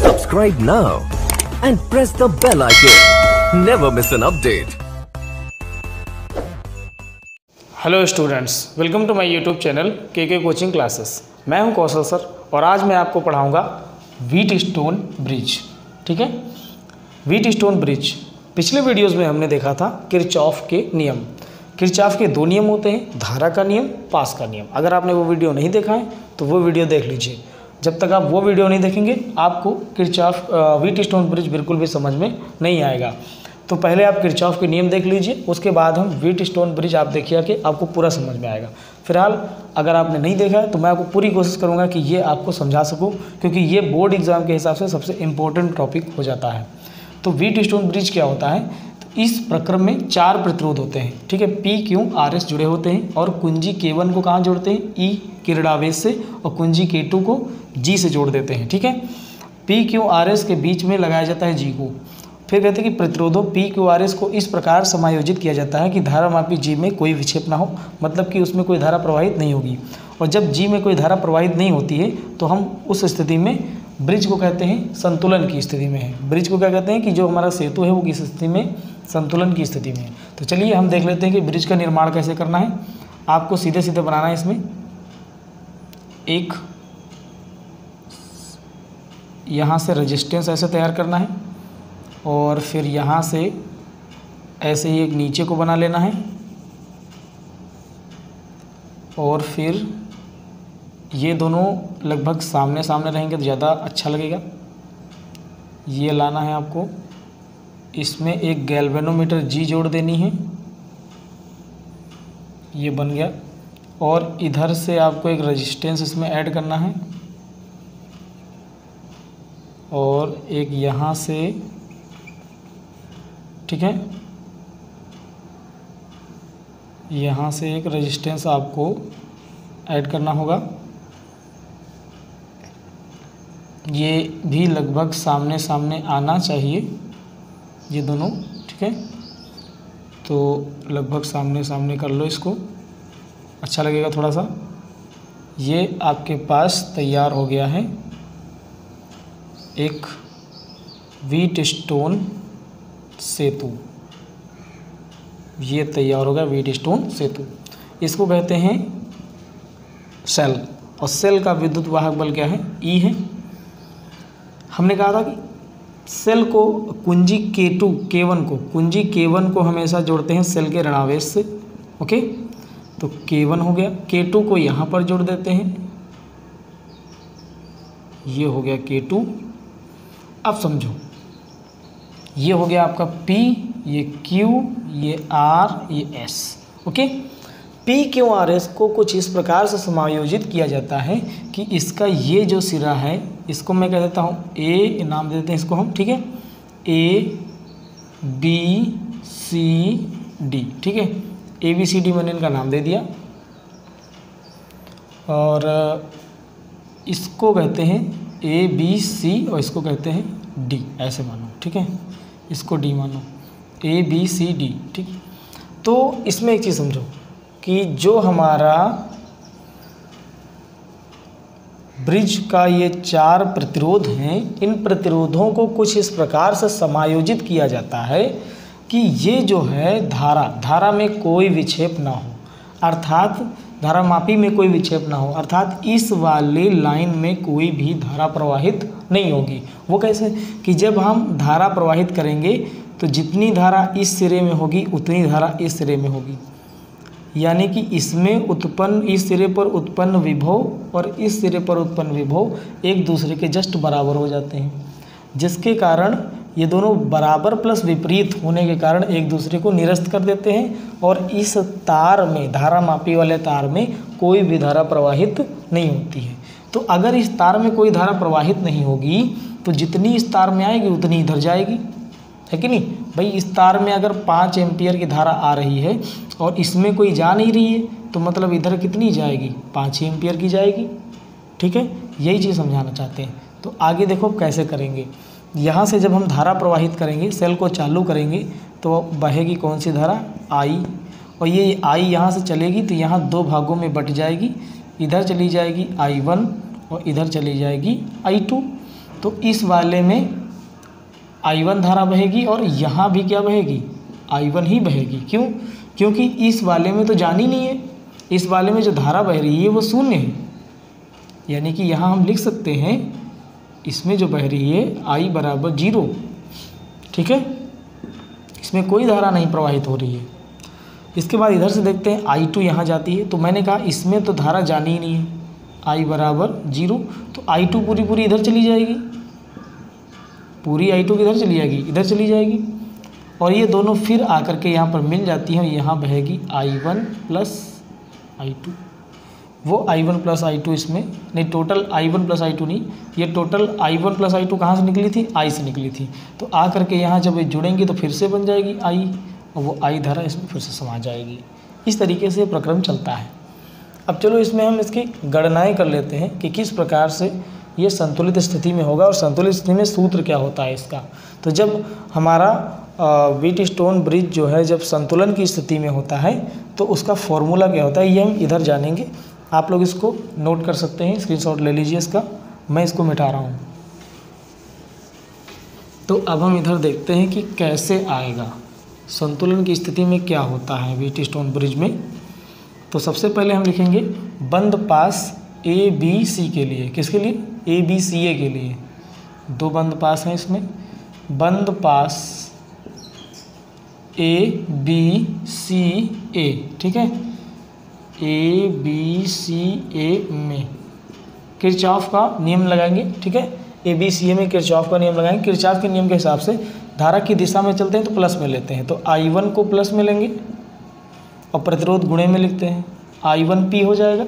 Subscribe now and press the bell icon. Never miss an update. Hello students, welcome to my YouTube channel के coaching classes. मैं हूं कौशल sir और आज मैं आपको पढ़ाऊंगा व्हीटस्टोन ब्रिज। ठीक है, व्हीटस्टोन ब्रिज पिछले वीडियोस में हमने देखा था किरचॉफ के नियम। किरचॉफ के दो नियम होते हैं, धारा का नियम, पास का नियम। अगर आपने वो वीडियो नहीं देखा है तो वो वीडियो देख लीजिए। जब तक आप वो वीडियो नहीं देखेंगे आपको किरचॉफ व्हीटस्टोन ब्रिज बिल्कुल भी समझ में नहीं आएगा। तो पहले आप किरचॉफ के नियम देख लीजिए, उसके बाद हम व्हीटस्टोन ब्रिज आप देखिए कि आपको पूरा समझ में आएगा। फिलहाल अगर आपने नहीं देखा है तो मैं आपको पूरी कोशिश करूंगा कि ये आपको समझा सकूं, क्योंकि ये बोर्ड एग्जाम के हिसाब से सबसे इम्पोर्टेंट टॉपिक हो जाता है। तो व्हीटस्टोन ब्रिज क्या होता है? तो इस प्रक्रम में 4 प्रतिरोध होते हैं। ठीक है, P, Q, R, S जुड़े होते हैं और कुंजी K1 को कहाँ जोड़ते हैं? E किरणावेश से, और कुंजी K2 को G से जोड़ देते हैं। ठीक है, P, Q, R, S के बीच में लगाया जाता है G को। फिर कहते हैं कि प्रतिरोधों P, Q, R, S को इस प्रकार समायोजित किया जाता है कि धारामापी G में कोई विक्षेप ना हो, मतलब कि उसमें कोई धारा प्रवाहित नहीं होगी। और जब G में कोई धारा प्रवाहित नहीं होती है तो हम उस स्थिति में ब्रिज को कहते हैं संतुलन की स्थिति में है। ब्रिज को क्या कहते हैं कि जो हमारा सेतु है वो किस स्थिति में? संतुलन की स्थिति में है। तो चलिए हम देख लेते हैं कि ब्रिज का निर्माण कैसे करना है। आपको सीधे सीधे बनाना है। इसमें एक यहाँ से रेजिस्टेंस ऐसे तैयार करना है और फिर यहाँ से ऐसे ही एक नीचे को बना लेना है और फिर ये दोनों लगभग सामने सामने रहेंगे तो ज़्यादा अच्छा लगेगा। ये लाना है आपको, इसमें एक गैल्वेनोमीटर G जोड़ देनी है, ये बन गया। और इधर से आपको एक रेजिस्टेंस इसमें ऐड करना है और एक यहाँ से, ठीक है, यहाँ से एक रेजिस्टेंस आपको ऐड करना होगा। ये भी लगभग सामने सामने आना चाहिए, ये दोनों। ठीक है, तो लगभग सामने सामने कर लो इसको, अच्छा लगेगा थोड़ा सा। ये आपके पास तैयार हो गया है एक व्हीटस्टोन सेतु। ये तैयार हो गया व्हीटस्टोन सेतु। इसको कहते हैं सेल, और सेल का विद्युत वाहक बल क्या है? E है। हमने कहा था कि सेल को कुंजी K2 K1 को कुंजी K1 को हमेशा जोड़ते हैं सेल के ऋणावेश से। ओके, तो K1 हो गया। K2 को यहाँ पर जोड़ देते हैं, ये हो गया K2। अब समझो, ये हो गया आपका P, ये Q, ये R, ये S। Okay, P, Q, R, S को कुछ इस प्रकार से समायोजित किया जाता है कि इसका ये जो सिरा है इसको मैं कह देता हूँ A, नाम दे देते हैं इसको हम। ठीक है, A, B, C, D। ठीक है, A, B, C, D मैंने इनका नाम दे दिया और इसको कहते हैं A, B, C और इसको कहते हैं D, ऐसे मानो। ठीक है, इसको D मानो, A, B, C, D। ठीक, तो इसमें एक चीज़ समझो कि जो हमारा ब्रिज का ये 4 प्रतिरोध हैं, इन प्रतिरोधों को कुछ इस प्रकार से समायोजित किया जाता है कि ये जो है धारा में कोई विक्षेप ना हो, अर्थात धारामापी में कोई विक्षेप ना हो, अर्थात इस वाली लाइन में कोई भी धारा प्रवाहित नहीं होगी। वो कैसे? कि जब हम धारा प्रवाहित करेंगे तो जितनी धारा इस सिरे में होगी उतनी धारा इस सिरे में होगी, यानी कि इसमें उत्पन्न, इस सिरे पर उत्पन्न विभव और इस सिरे पर उत्पन्न विभव एक दूसरे के जस्ट बराबर हो जाते हैं, जिसके कारण ये दोनों बराबर प्लस विपरीत होने के कारण एक दूसरे को निरस्त कर देते हैं और इस तार में, धारामापी वाले तार में कोई भी धारा प्रवाहित नहीं होती है। तो अगर इस तार में कोई धारा प्रवाहित नहीं होगी तो जितनी इस तार में आएगी उतनी इधर जाएगी, है कि नहीं भाई? इस तार में अगर 5 एम्पियर की धारा आ रही है और इसमें कोई जा नहीं रही है तो मतलब इधर कितनी जाएगी? 5 एम्पियर की जाएगी। ठीक है, यही चीज़ समझाना चाहते हैं। तो आगे देखो कैसे करेंगे। यहाँ से जब हम धारा प्रवाहित करेंगे, सेल को चालू करेंगे तो बहेगी कौन सी धारा? I, और ये I यहाँ से चलेगी तो यहाँ 2 भागों में बट जाएगी। इधर चली जाएगी I1 और इधर चली जाएगी I2। तो इस वाले में I1 धारा बहेगी और यहाँ भी क्या बहेगी, I1 ही बहेगी। क्यों? क्योंकि इस वाले में तो जानी नहीं है, इस वाले में जो धारा बह रही है वो शून्य है। यानी कि यहाँ हम लिख सकते हैं इसमें जो बह रही है I बराबर 0, ठीक है, इसमें कोई धारा नहीं प्रवाहित हो रही है। इसके बाद इधर से देखते हैं I2 यहाँ जाती है, तो मैंने कहा इसमें तो धारा जानी ही नहीं है, I बराबर 0, तो I2 पूरी इधर चली जाएगी, पूरी I2 किधर चली जाएगी, इधर चली जाएगी, और ये दोनों फिर आकर के यहाँ पर मिल जाती हैं, यहाँ बहेगी I1 प्लस I2। वो I1 प्लस I2 इसमें नहीं, टोटल I1 प्लस I2 नहीं, ये टोटल I1 प्लस I2 कहाँ से निकली थी, I से निकली थी। तो आ करके यहाँ जब ये जुड़ेंगी तो फिर से बन जाएगी I, और वो I धारा इसमें फिर से समा जाएगी। इस तरीके से प्रक्रम चलता है। अब चलो इसमें हम इसकी गणनाएँ कर लेते हैं कि किस प्रकार से ये संतुलित स्थिति में होगा और संतुलित स्थिति में सूत्र क्या होता है इसका। तो जब हमारा व्हीटस्टोन ब्रिज जो है जब संतुलन की स्थिति में होता है तो उसका फॉर्मूला क्या होता है, ये हम इधर जानेंगे। आप लोग इसको नोट कर सकते हैं, स्क्रीनशॉट ले लीजिए इसका, मैं इसको मिटा रहा हूँ। तो अब हम इधर देखते हैं कि कैसे आएगा, संतुलन की स्थिति में क्या होता है व्हीटस्टोन ब्रिज में। तो सबसे पहले हम लिखेंगे बंद पास ABC के लिए, किसके लिए, ABCA के लिए, दो बंद पास हैं इसमें, बंद पास ABCA, ठीक है, ABCA में किरचॉफ का नियम लगाएंगे, ठीक है, ABCA में किरचॉफ का नियम लगाएंगे। किरचॉफ के नियम के हिसाब से धारा की दिशा में चलते हैं तो प्लस में लेते हैं, तो I1 को प्लस में लेंगे और प्रतिरोध गुणे में लिखते हैं, I1P हो जाएगा।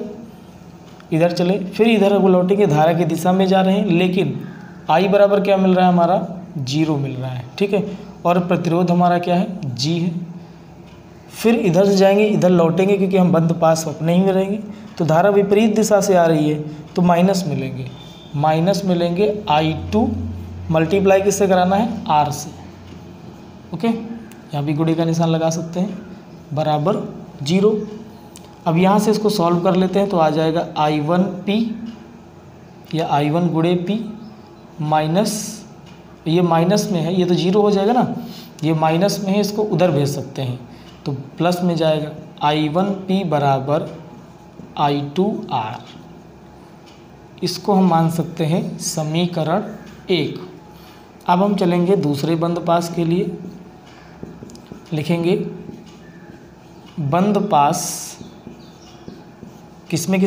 इधर चले, फिर इधर लौटेंगे, धारा की दिशा में जा रहे हैं, लेकिन I बराबर क्या मिल रहा है, हमारा 0 मिल रहा है, ठीक है, और प्रतिरोध हमारा क्या है, G है। फिर इधर से जाएंगे, इधर लौटेंगे क्योंकि हम बंद पास अपने ही में रहेंगे, तो धारा विपरीत दिशा से आ रही है तो माइनस मिलेंगे, माइनस मिलेंगे I2 मल्टीप्लाई किससे कराना है, R से, ओके, यहाँ भी गुणे का निशान लगा सकते हैं, बराबर 0। अब यहाँ से इसको सॉल्व कर लेते हैं तो आ जाएगा I1P या I1 गुणे P माइनस, ये माइनस में है, ये तो 0 हो जाएगा ना, ये माइनस में है, इसको उधर भेज सकते हैं तो प्लस में जाएगा, I1P बराबर I2R। इसको हम मान सकते हैं समीकरण 1। अब हम चलेंगे दूसरे बंद पास के लिए, लिखेंगे बंद पास किसमें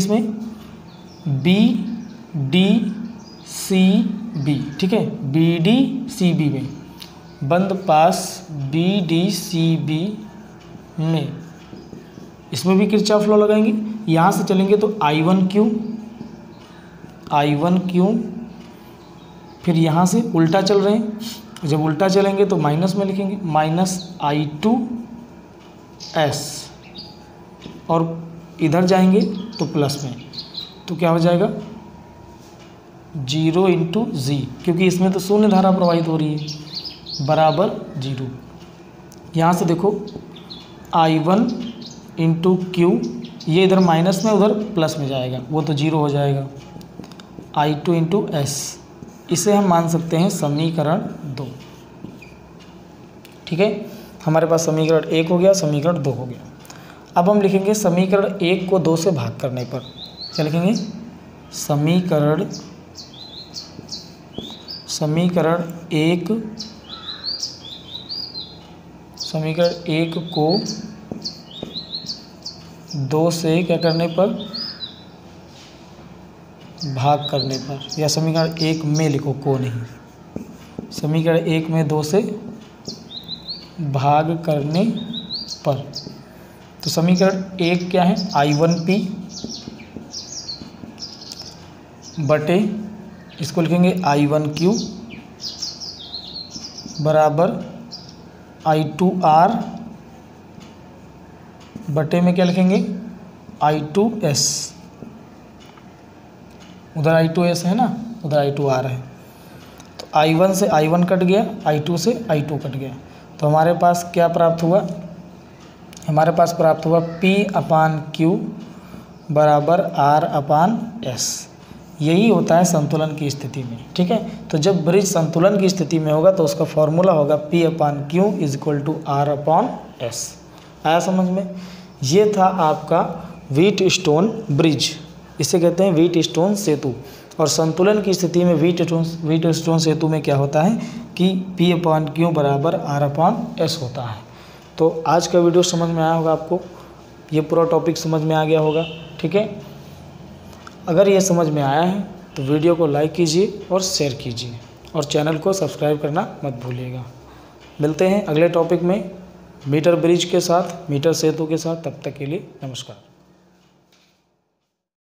BDCB, ठीक है, BDCB में, बंद पास BDCB में, इसमें भी किरचॉफ लॉ लगाएंगे। यहाँ से चलेंगे तो I1Q, फिर यहाँ से उल्टा चल रहे हैं, जब उल्टा चलेंगे तो माइनस में लिखेंगे, माइनस I2S, और इधर जाएंगे तो प्लस में, तो क्या हो जाएगा 0 × G, क्योंकि इसमें तो शून्य धारा प्रवाहित हो रही है, बराबर 0। यहाँ से देखो I1 × Q, ये इधर माइनस में उधर प्लस में जाएगा, वो तो 0 हो जाएगा, I2 × S, इसे हम मान सकते हैं समीकरण 2, ठीक है। हमारे पास समीकरण 1 हो गया, समीकरण 2 हो गया। अब हम लिखेंगे समीकरण 1 को 2 से भाग करने पर, क्या लिखेंगे, समीकरण 1 को 2 से क्या करने पर, भाग करने पर, या समीकरण 1 में लिखो, को नहीं, समीकरण 1 में 2 से भाग करने पर, तो समीकरण 1 क्या है, I1P बटे, इसको लिखेंगे I1Q बराबर I2R बटे में क्या लिखेंगे, I2S, उधर I2S है ना, उधर I2R है, तो I1 से I1 कट गया, I2 से I2 कट गया, तो हमारे पास क्या प्राप्त हुआ, हमारे पास प्राप्त हुआ P/Q बराबर R/S। यही होता है संतुलन की स्थिति में। ठीक है, तो जब ब्रिज संतुलन की स्थिति में होगा तो उसका फॉर्मूला होगा P/Q = R/S। आया समझ में? ये था आपका व्हीटस्टोन ब्रिज, इसे कहते हैं व्हीटस्टोन सेतु। और संतुलन की स्थिति में व्हीटस्टोन सेतु में क्या होता है कि P/Q = R/S होता है। तो आज का वीडियो समझ में आया होगा आपको, ये पूरा टॉपिक समझ में आ गया होगा। ठीक है, अगर ये समझ में आया है तो वीडियो को लाइक कीजिए और शेयर कीजिए और चैनल को सब्सक्राइब करना मत भूलिएगा। मिलते हैं अगले टॉपिक में मीटर ब्रिज के साथ, मीटर सेतु के साथ। तब तक के लिए नमस्कार।